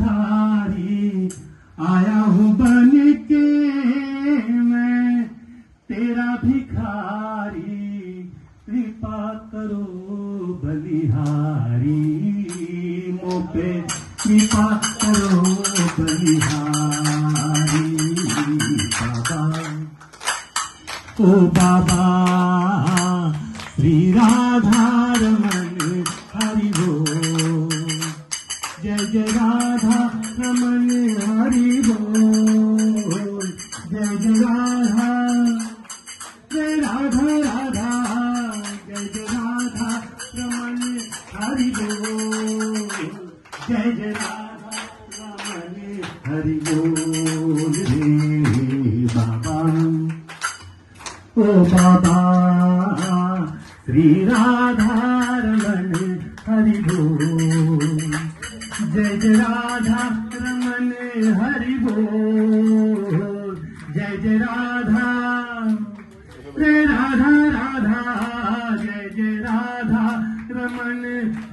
भिखारी आया हूँ बन के मैं तेरा भिखारी, कृपा करो बलिहारी, मुझ पे कृपा करो बलिहारी। बाबा ओ बाबा श्री राधा रमन हरि बोल, जय जय राधा रमन हरि बोल, जय जय राधा, जय राधा राधा, जय जय राधा रमन हरि बोल, जय जय राधा रमन हरि बोल रे बाबा। ओ बाबा श्री राधा रमन हरि बोल, जय जय राधा रमन हरि बोल, जय जय राधा, जय राधा राधा, जय जय राधा रमन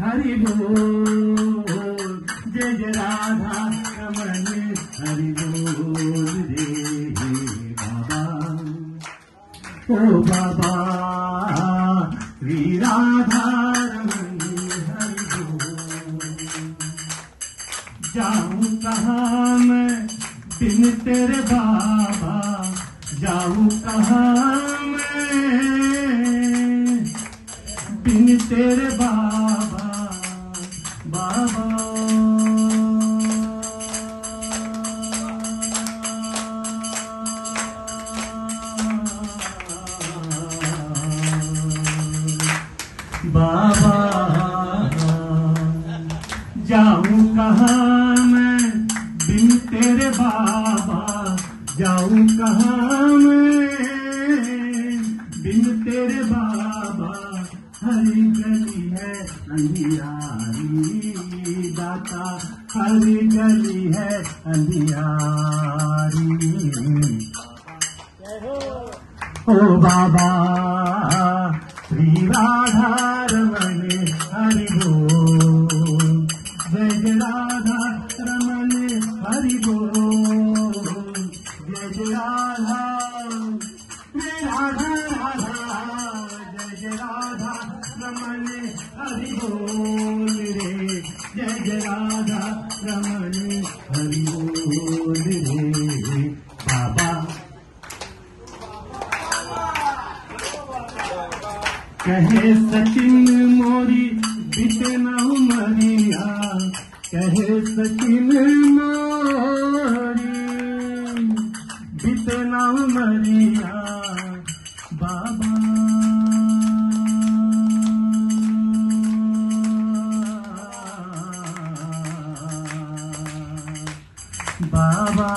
हरि बोल, जय जय राधा रमन हरि बोल रे बाबा। ओ बाबा श्री राधा रमन हरि बोल, जाऊं कहाँ मैं बिन तेरे बाबा, जाऊं कहाँ मैं बिन तेरे बाबा, बाबा। बाबा जाऊं कहाँ मैं बिन तेरे बाबा, जाऊं कहाँ मैं बिन तेरे बाबा, हरी गली है अंधियारी दाता, हरी गली है अंधियारी। ओ बाबा श्री राधा रमन हरि बोल, जय जय राधा रमन हरि बोल, जय जय राधा, जय राधा राधा, जय जय राधा रमन हरि बोल रे, जय जय राधा रमन हरि बोल रे बाबा। कहे सचिन मोरी बीते न उमरिया, कहे सचिन मोरी बीते न उमरिया, बाबा बाबा।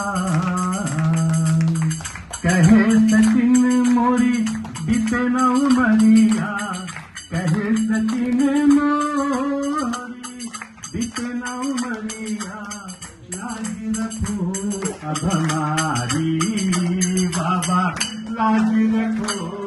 कहे सचिन मोरी बीते न उमरिया, कहे सचिन मोरी बीते न उमरिया, लाज रखो अब हमारी बाबा, लाज रखो